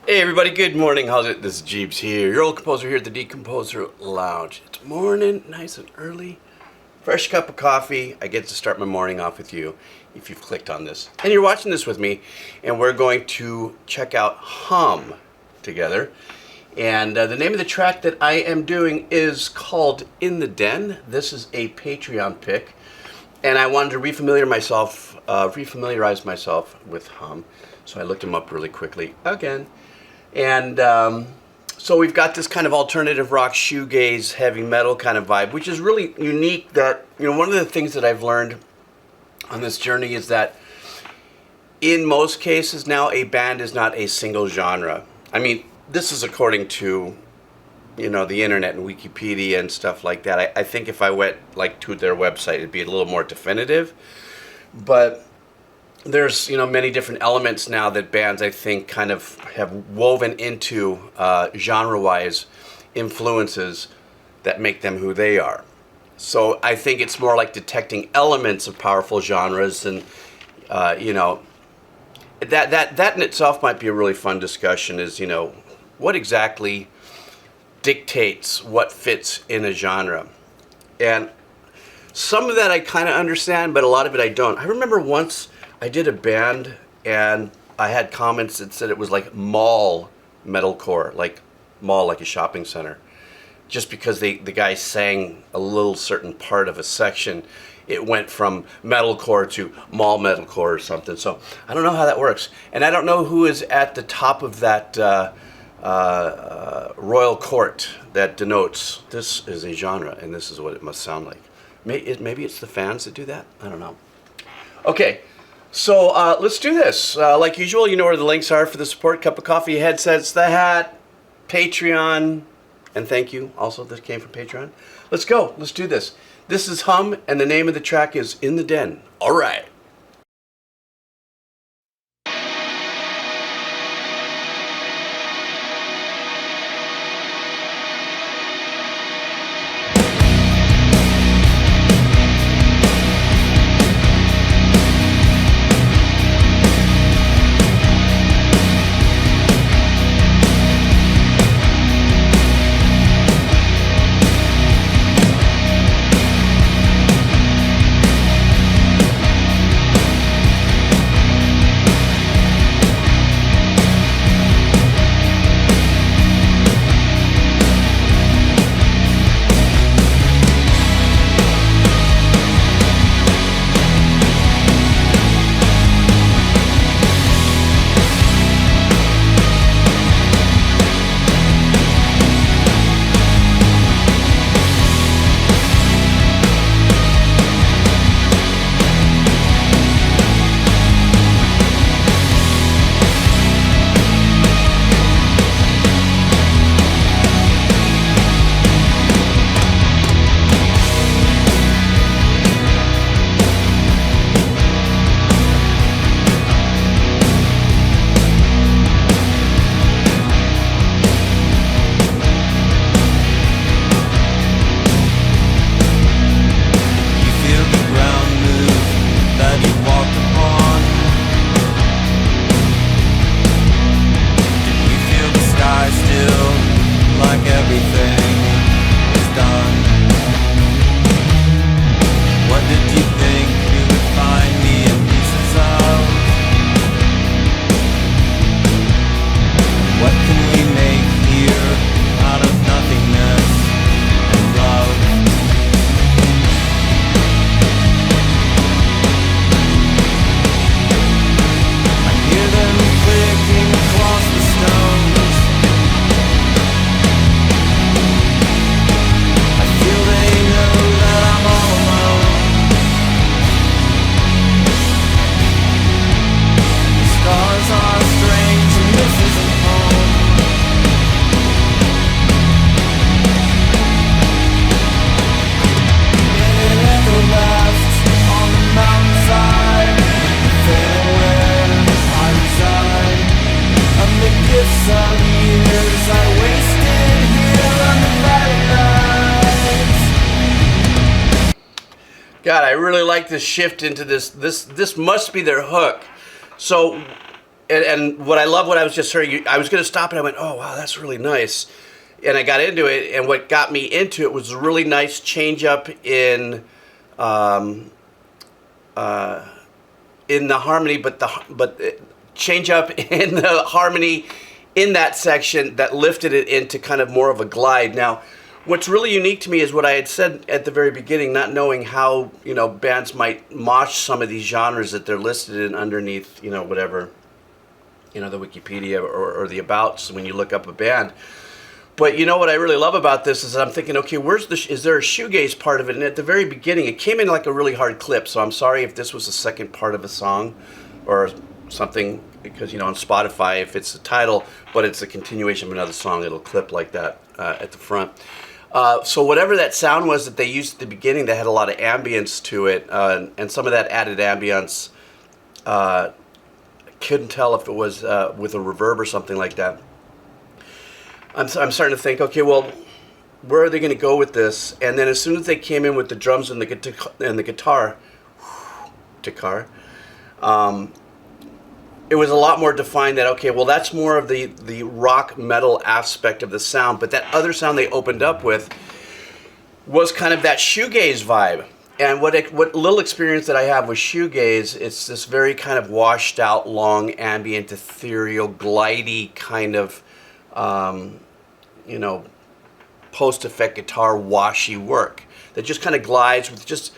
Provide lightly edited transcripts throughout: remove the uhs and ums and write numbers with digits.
Hey everybody, good morning. How's it? This is Geebz here, your old composer here at the Decomposer Lounge. It's morning, nice and early. Fresh cup of coffee. I get to start my morning off with you if you've clicked on this. And you're watching this with me, and we're going to check out Hum together. And the name of the track that I am doing is called In the Den. This is a Patreon pick. And I wanted to refamiliarize myself with Hum. So I looked him up really quickly again. And so we've got this kind of alternative rock, shoegaze, heavy metal kind of vibe, which is really unique. That, one of the things that I've learned on this journey is that in most cases now a band is not a single genre. I mean, this is according to, the internet and Wikipedia and stuff like that. I think if I went to their website, it'd be a little more definitive. But there's many different elements now that bands, I think, kind of have woven into genre-wise influences that make them who they are. So I think it's more like detecting elements of powerful genres, and that in itself might be a really fun discussion. Is what exactly dictates what fits in a genre, and some of that I kind of understand, but a lot of it I don't. I remember once I did a band, and I had comments that said it was like mall metalcore, like mall, like a shopping center. Just because the guy sang a little certain part of a section, it went from metalcore to mall metalcore or something. So I don't know how that works. And I don't know who is at the top of that royal court that denotes this is a genre and this is what it must sound like. Maybe it's the fans that do that? I don't know. Okay. So let's do this. Like usual, you know where the links are for the support. Cup of coffee, headsets, the hat, Patreon, and thank you. Also, this came from Patreon. Let's go. Let's do this. This is Hum, and the name of the track is In the Den. All right. God, I really like this shift into this. This must be their hook. So and what I love, what I was just hearing, I was going to stop and I went, oh wow, that's really nice, and I got into it, and what got me into it was a really nice change up in the harmony, but change up in the harmony in that section that lifted it into kind of more of a glide. Now, what's really unique to me is what I had said at the very beginning, not knowing how, you know, bands might mosh some of these genres that they're listed in underneath, you know, whatever, you know, the Wikipedia or the abouts when you look up a band. But you know what I really love about this is that I'm thinking, okay, is there a shoegaze part of it? And at the very beginning, it came in like a really hard clip. So I'm sorry if this was the second part of a song or something, because, you know, on Spotify, if it's the title, but it's a continuation of another song, it'll clip like that at the front. So whatever that sound was that they used at the beginning that had a lot of ambience to it, and some of that added ambience, couldn't tell if it was with a reverb or something like that. I'm starting to think, okay, well, where are they going to go with this? And then as soon as they came in with the drums and the guitar, it was a lot more defined that, okay, well, that's more of the rock metal aspect of the sound, but that other sound they opened up with was kind of that shoegaze vibe. And what little experience that I have with shoegaze, it's this very kind of washed out, long, ambient, ethereal, glidey kind of, you know, post-effect guitar washy work that just kind of glides with just,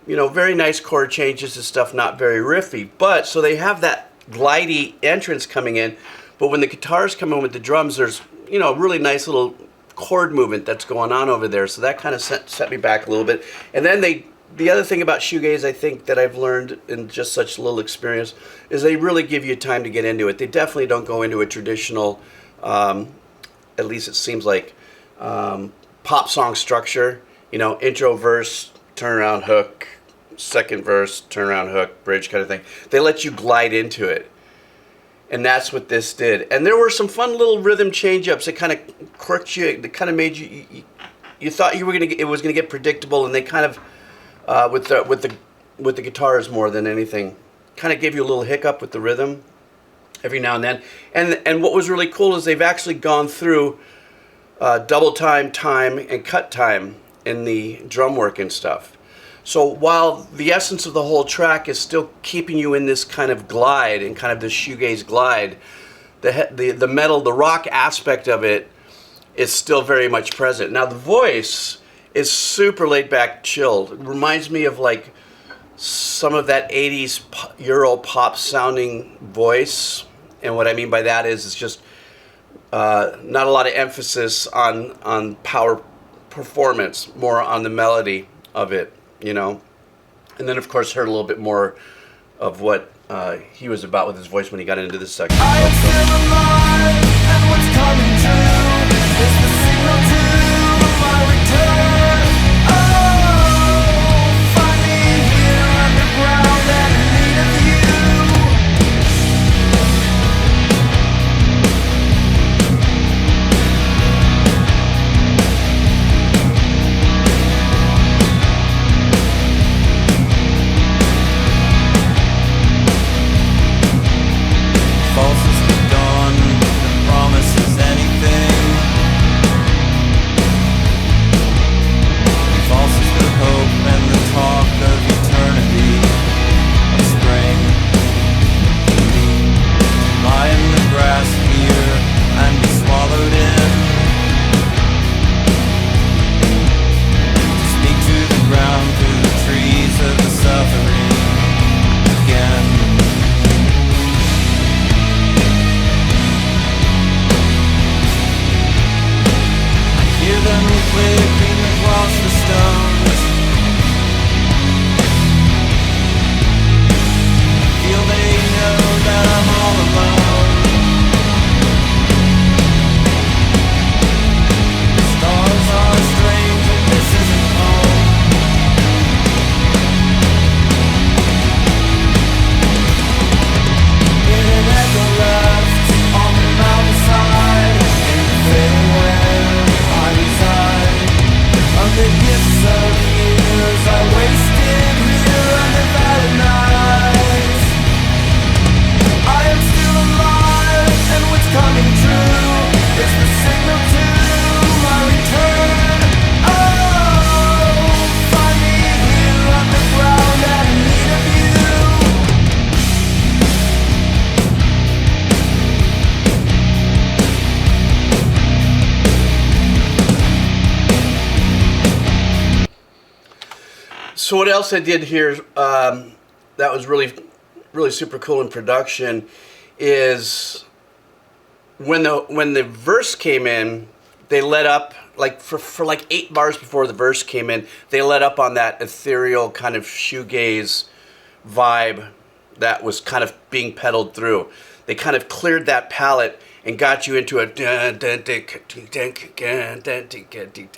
you know, very nice chord changes and stuff, not very riffy. But so they have that glidey entrance coming in, but when the guitars come in with the drums, there's, you know, really nice little chord movement that's going on over there. So that kind of set me back a little bit. And then the other thing about shoegaze, I think, that I've learned in just such little experience is they really give you time to get into it. They definitely don't go into a traditional, at least it seems like, pop song structure. You know, intro, verse, turnaround hook, second verse, turnaround hook, bridge kind of thing. They let you glide into it. And that's what this did. And there were some fun little rhythm change-ups that kind of quirked you, that kind of made you thought it was gonna get predictable, and they kind of with the guitars more than anything, kind of gave you a little hiccup with the rhythm every now and then. And what was really cool is they've actually gone through double time, and cut time in the drum work and stuff. So while the essence of the whole track is still keeping you in this kind of glide and kind of this shoegaze glide, the metal, the rock aspect of it is still very much present. Now the voice is super laid back, chilled. It reminds me of like some of that 80s Euro pop sounding voice. And what I mean by that is it's just not a lot of emphasis on power performance, more on the melody of it, you know. And then of course heard a little bit more of what he was about with his voice when he got into this section. I am still alive, and what's coming true is the signal to my return. Oh, find me here underground and in need of you. Falls as the dawn It's the signal to my return. Oh, find me here underground and in need of you. So what else I did here that was really super cool in production is when the verse came in, they let up like for like 8 bars before the verse came in, they let up on that ethereal kind of shoegaze vibe that was kind of being pedaled through. They kind of cleared that palette and got you into a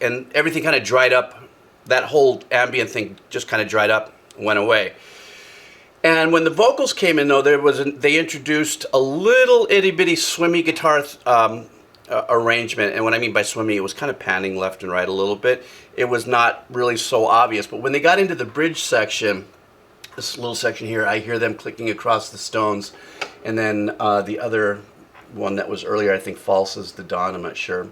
and everything kind of dried up. That whole ambient thing just kind of dried up, went away. And when the vocals came in, though, they introduced a little itty bitty swimmy guitar arrangement. And what I mean by swimmy, it was kind of panning left and right a little bit. It was not really so obvious. But when they got into the bridge section, this little section here, I hear them clicking across the stones. And then the other one that was earlier, I think False is the Dawn, I'm not sure.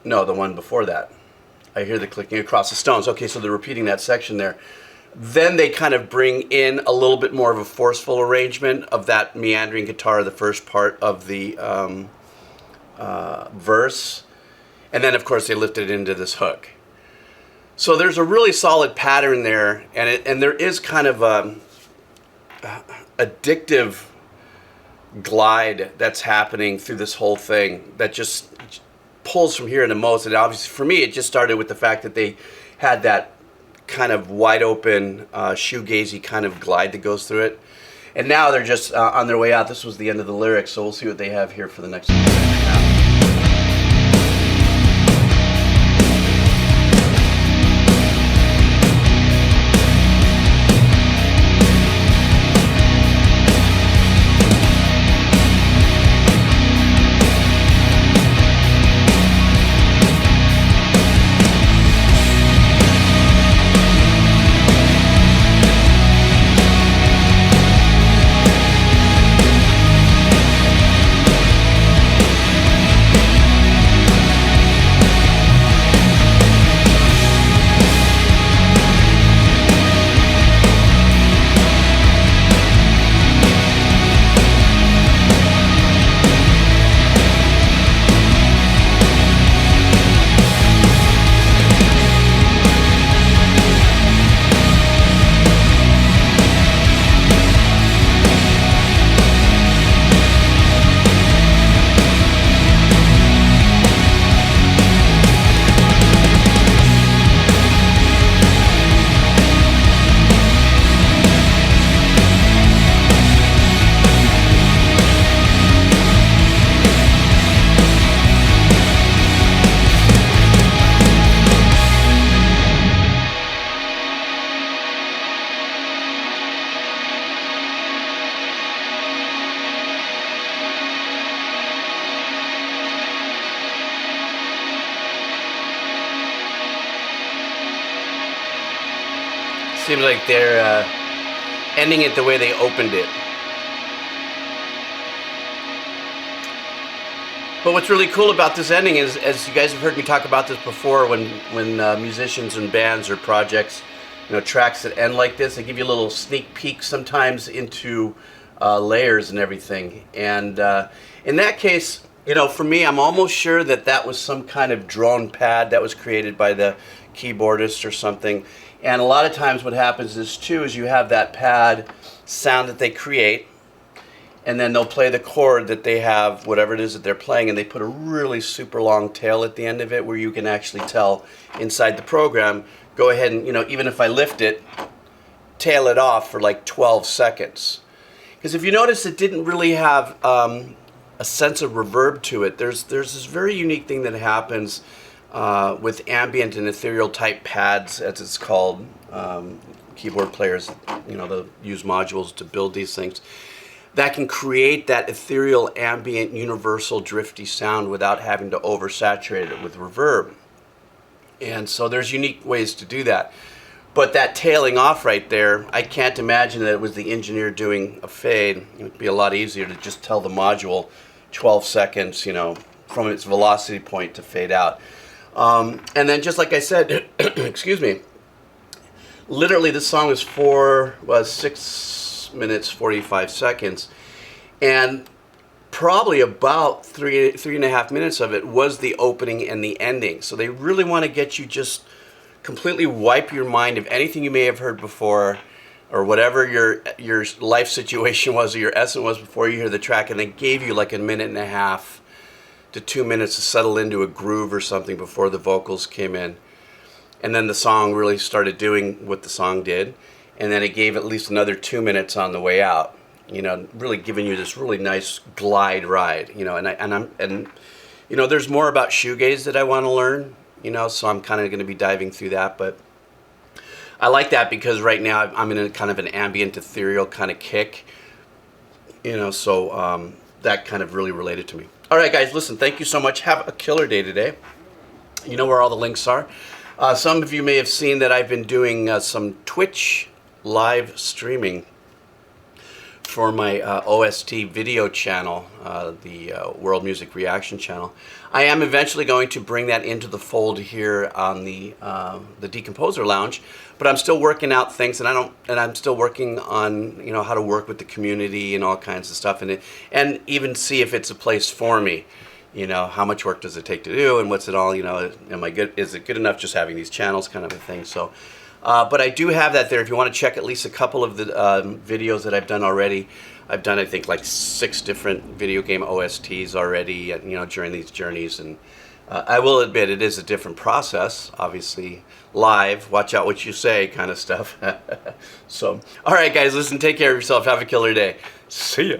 No, the one before that. I hear the clicking across the stones. Okay, so they're repeating that section there. Then they kind of bring in a little bit more of a forceful arrangement of that meandering guitar, the first part of the verse. And then, of course, they lift it into this hook. So there's a really solid pattern there, and there is kind of a addictive glide that's happening through this whole thing that just pulls from here into most. And obviously for me it just started with the fact that they had that kind of wide open shoegazy kind of glide that goes through it, and now they're just on their way out. This was the end of the lyrics, so we'll see what they have here for the next one. Seems like they're ending it the way they opened it. But what's really cool about this ending is, as you guys have heard me talk about this before, when musicians and bands or projects, tracks that end like this, they give you a little sneak peek sometimes into layers and everything. And in that case, for me, I'm almost sure that was some kind of drone pad that was created by the keyboardist or something. And a lot of times what happens is you have that pad sound that they create, and then they'll play the chord that they have, whatever it is that they're playing, and they put a really super long tail at the end of it where you can actually tell inside the program, go ahead and, even if I lift it, tail it off for like 12 seconds. Because if you notice, it didn't really have a sense of reverb to it. There's this very unique thing that happens with ambient and ethereal type pads, as it's called. Keyboard players, they'll use modules to build these things that can create that ethereal, ambient, universal, drifty sound without having to oversaturate it with reverb. And so there's unique ways to do that. But that tailing off right there, I can't imagine that it was the engineer doing a fade. It would be a lot easier to just tell the module, 12 seconds, you know, from its velocity point to fade out. And then just like I said, excuse me, literally this song is 6 minutes 45 seconds, and probably about three and a half minutes of it was the opening and the ending. So they really want to get you just completely wipe your mind of anything you may have heard before, or whatever your life situation was, or your essence was before you hear the track, and they gave you like a minute and a half to 2 minutes to settle into a groove or something before the vocals came in. And then the song really started doing what the song did, and then it gave at least another 2 minutes on the way out. You know, really giving you this really nice glide ride. You know, and you know, there's more about shoegaze that I want to learn. You know, so I'm kind of going to be diving through that, but I like that because right now I'm in a kind of an ambient, ethereal kind of kick. You know, so that kind of really related to me. All right, guys, listen. Thank you so much. Have a killer day today. You know where all the links are. Some of you may have seen that I've been doing some Twitch live streaming for my OST video channel, the World Music Reaction channel. I am eventually going to bring that into the fold here on the Decomposer Lounge, but I'm still working out things, and I'm still working on, you know, how to work with the community and all kinds of stuff, and even see if it's a place for me. You know, how much work does it take to do, and what's it all? You know, am I good? Is it good enough just having these channels, kind of a thing? So. But I do have that there if you want to check at least a couple of the videos that I've done already. I've done, I think, like 6 different video game OSTs already, you know, during these journeys. And I will admit it is a different process, obviously live, watch out what you say kind of stuff. So, all right, guys, listen, take care of yourself. Have a killer day. See ya.